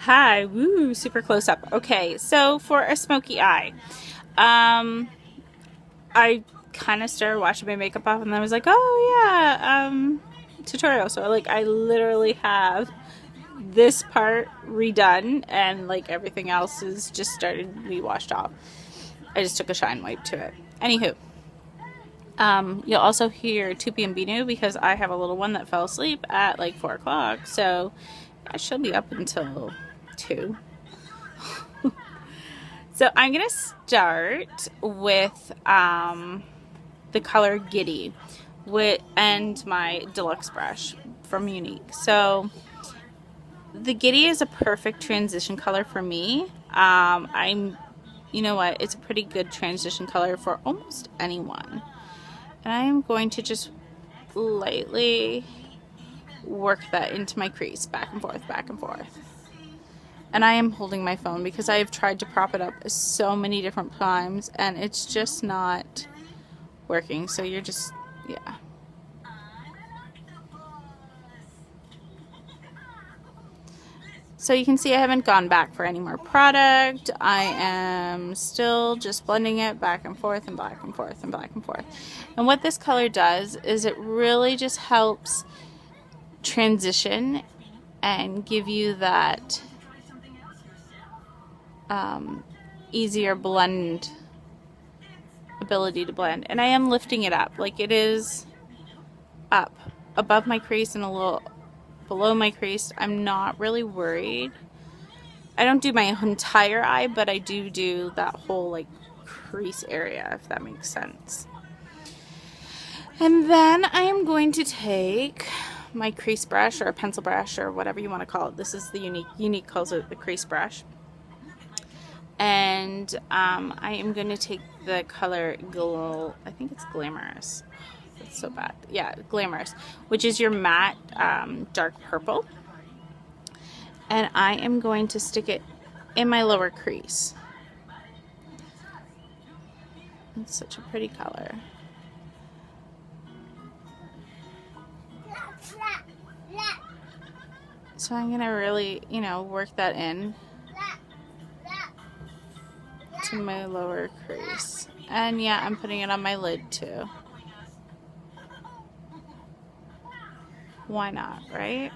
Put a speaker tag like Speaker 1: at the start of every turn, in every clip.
Speaker 1: Hi, woo, super close up. Okay, so for a smoky eye, um, I kind of started washing my makeup off, and then I was like, oh yeah, tutorial. So like, I literally have this part redone, and like everything else is just started to be washed off. I just took a shine wipe to it. Anywho, you'll also hear Tupi and Binu because I have a little one that fell asleep at like 4 o'clock, so yeah, she'll be up until 2. So I'm going to start with the color Giddy and my deluxe brush from Unique. So the Giddy is a perfect transition color for me. You know what, it's a pretty good transition color for almost anyone. And I am going to just lightly work that into my crease, back and forth, back and forth. And I am holding my phone because I have tried to prop it up so many different times and it's just not working. So you're just, yeah. So you can see I haven't gone back for any more product. I am still just blending it back and forth and back and forth and back and forth. And what this color does is it really just helps transition and give you that easier ability to blend. And I am lifting it up, like it is up above my crease and a little below my crease. I'm not really worried. I don't do my entire eye, but I do that whole like crease area, if that makes sense. And then I am going to take my crease brush or a pencil brush or whatever you want to call it. This is the Unique calls it the crease brush. And I am going to take the color I think it's Glamorous. It's so bad. Yeah, Glamorous, which is your matte dark purple. And I am going to stick it in my lower crease. It's such a pretty color. So I'm going to really, work that in to my lower crease. And yeah, I'm putting it on my lid too. Why not, right?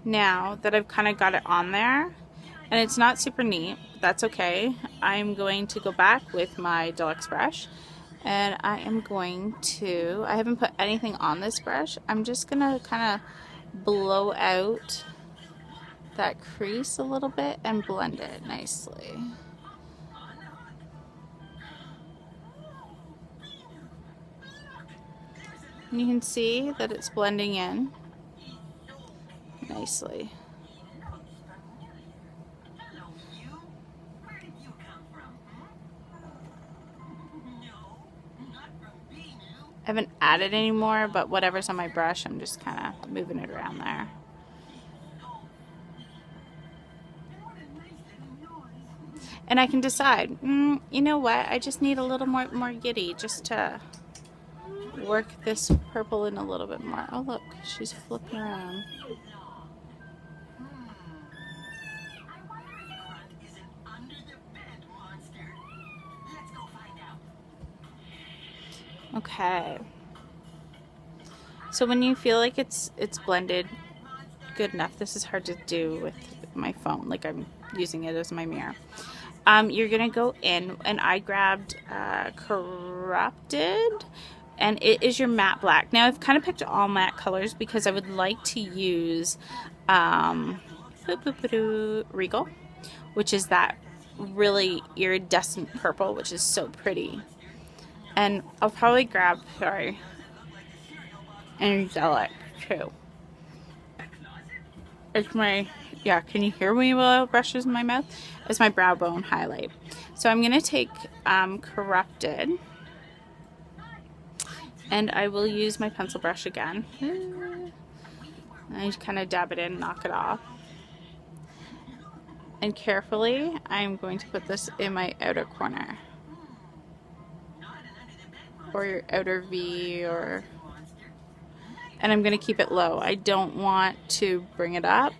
Speaker 1: Now that I've kind of got it on there, and it's not super neat, but that's okay. I'm going to go back with my deluxe brush, and I am going to, I haven't put anything on this brush. I'm just going to kind of blow out that crease a little bit and blend it nicely. And you can see that it's blending in nicely. I haven't added any more, but whatever's on my brush, I'm just kind of moving it around there. And I can decide, you know what, I just need a little more Giddy just to work this purple in a little bit more. Oh look, she's flipping around. Okay. So when you feel like it's blended good enough, this is hard to do with my phone, like I'm using it as my mirror. You're gonna go in, and I grabbed Corrupted, and it is your matte black. Now I've kind of picked all matte colors because I would like to use Regal, which is that really iridescent purple, which is so pretty. And I'll probably grab, Angelic too. It's my, yeah, can you hear me while it brushes my mouth? It's my brow bone highlight. So I'm going to take Corrupted, and I will use my pencil brush again. I just kind of dab it in, knock it off. And carefully, I'm going to put this in my outer corner. Or your outer V, or And I'm going to keep it low. I don't want to bring it up.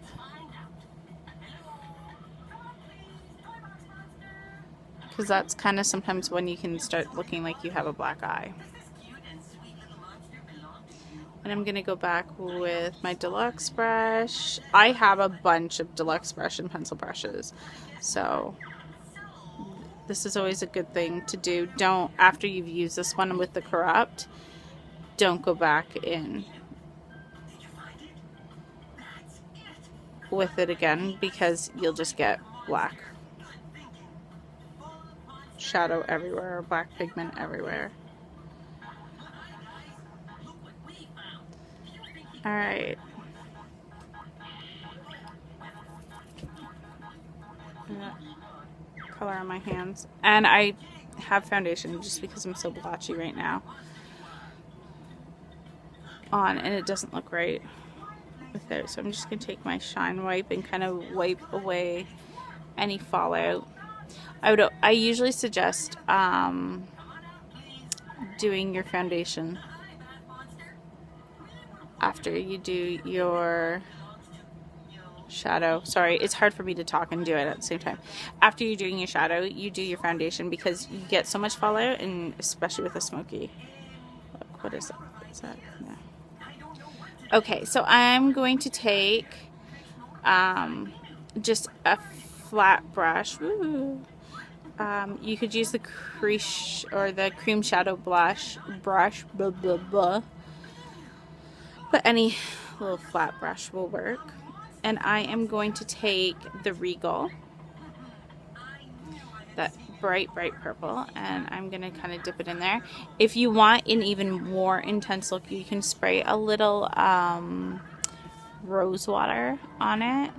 Speaker 1: Because that's kind of sometimes when you can start looking like you have a black eye. And I'm going to go back with my deluxe brush. I have a bunch of deluxe brush and pencil brushes. So this is always a good thing to do. Don't, after you've used this one with the corrupt, don't go back in with it again, because you'll just get black shadow everywhere, black pigment everywhere. Alright. Color on my hands. And I have foundation just because I'm so blotchy right now on, and it doesn't look right with it. So I'm just going to take my shine wipe and kind of wipe away any fallout. I usually suggest doing your foundation after you do your shadow. Sorry, it's hard for me to talk and do it at the same time. After you're doing your shadow, you do your foundation, because you get so much fallout, and especially with a smoky. Look, what is that? Is that? Yeah. Okay, so I'm going to take just a flat brush. Woo. You could use the crease or the cream shadow brush, blah, blah, blah. But any little flat brush will work. And I am going to take the Regal, that bright purple, and I'm going to kind of dip it in there. If you want an even more intense look, you can spray a little rose water on it.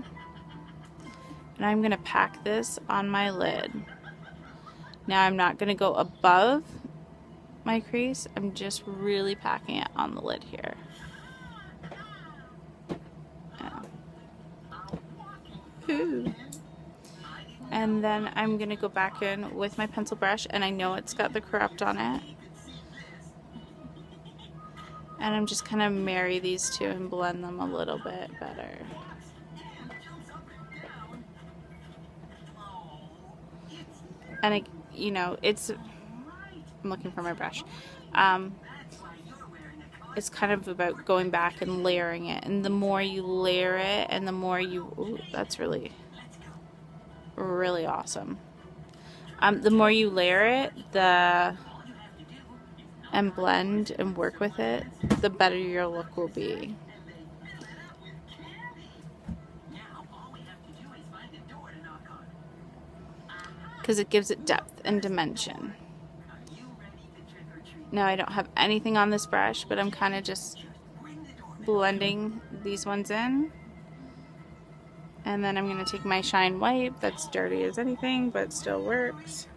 Speaker 1: And I'm going to pack this on my lid. Now I'm not going to go above my crease. I'm just really packing it on the lid here. Ooh. And then I'm going to go back in with my pencil brush, and I know it's got the corrupt on it. And I'm just kind of marry these two and blend them a little bit better. And you know, I'm looking for my brush. It's kind of about going back and layering it, and the more you layer it, and the more you, ooh, that's really awesome. The more you layer it, and blend and work with it, the better your look will be. Because it gives it depth and dimension. Now I don't have anything on this brush, but I'm kind of just blending these ones in. And then I'm going to take my shine wipe, that's dirty as anything, but still works,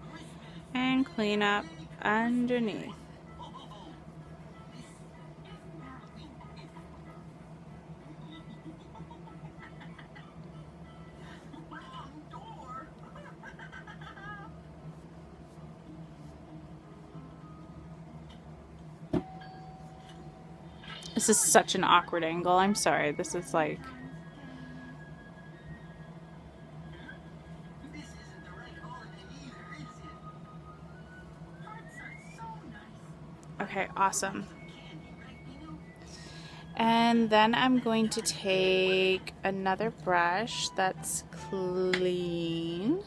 Speaker 1: and clean up underneath. This is such an awkward angle. I'm sorry. This is like... Okay, awesome. And then I'm going to take another brush that's clean.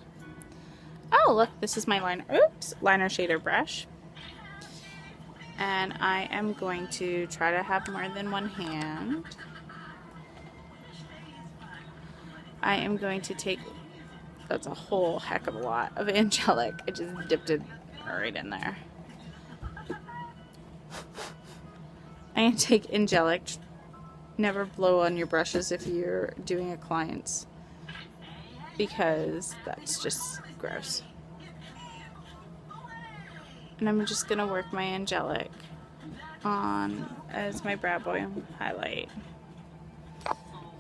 Speaker 1: Oh, look, this is my liner shader brush. And I am going to try to have more than one hand. I am going to take, that's a whole heck of a lot of angelic. I just dipped it right in there. I'm going to take angelic. Never blow on your brushes if you're doing a client's, because that's just gross. And I'm just going to work my angelic on as my brow bone highlight.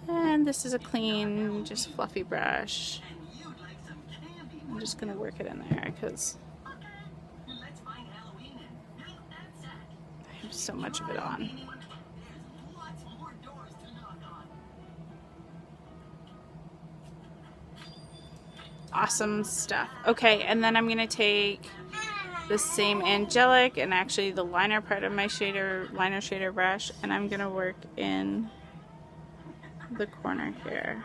Speaker 1: And this is a clean, just fluffy brush. I'm just going to work it in there because I have so much of it on. Awesome stuff. Okay, and then I'm going to take the same angelic and actually the liner part of my liner shader brush, and I'm going to work in the corner here.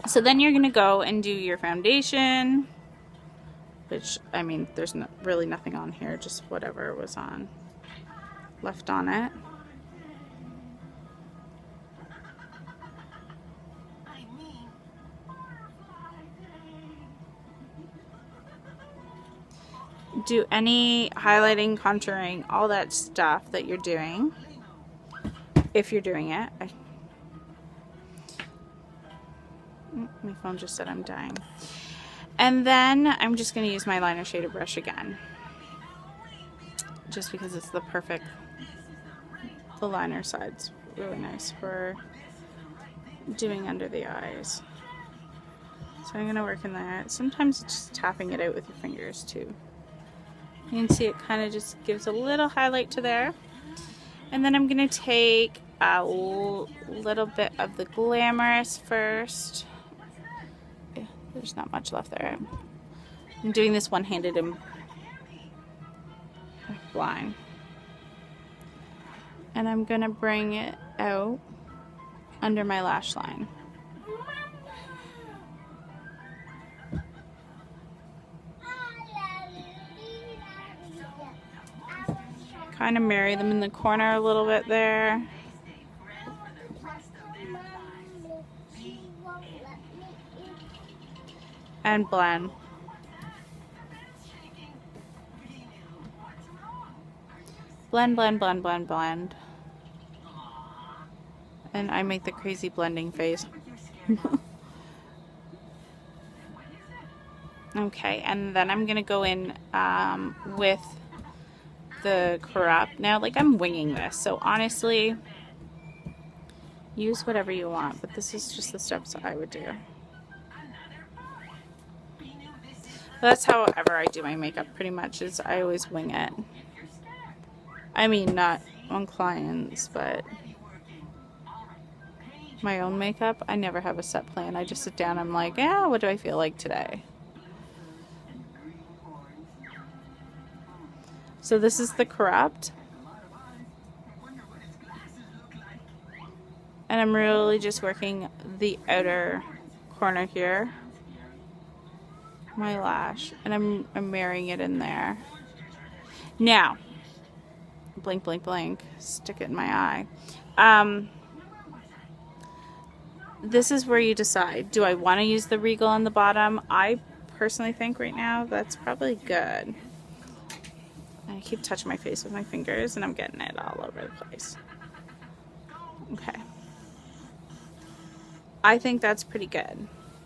Speaker 1: So then you're going to go and do your foundation, which, I mean, there's really nothing on here, just whatever was left on it. Do any highlighting, contouring, all that stuff that you're doing, if you're doing it. My phone just said I'm dying. And then I'm just going to use my liner shader brush again, just because it's the liner side's really nice for doing under the eyes. So I'm going to work in there. Sometimes it's just tapping it out with your fingers too. You can see it kind of just gives a little highlight to there. And then I'm going to take a little bit of the Glamorous first. There's not much left there. I'm doing this one-handed and blind. And I'm going to bring it out under my lash line. Kind of marry them in the corner a little bit there. And blend. Blend, blend, blend, blend, blend. And I make the crazy blending face. Okay, and then I'm going to go in with the Corrupt. Now, like, I'm winging this, so honestly, use whatever you want, but this is just the steps that I would do. That's however I do my makeup pretty much, is I always wing it. I mean, not on clients, but my own makeup, I never have a set plan. I just sit down, I'm like, yeah, what do I feel like today? So this is the Corrupt. And I'm really just working the outer corner here. My lash, and I'm marrying it in there. Now, blink, blink, blink, stick it in my eye. This is where you decide, do I want to use the Regal on the bottom? I personally think right now that's probably good. I keep touching my face with my fingers and I'm getting it all over the place. Okay. I think that's pretty good.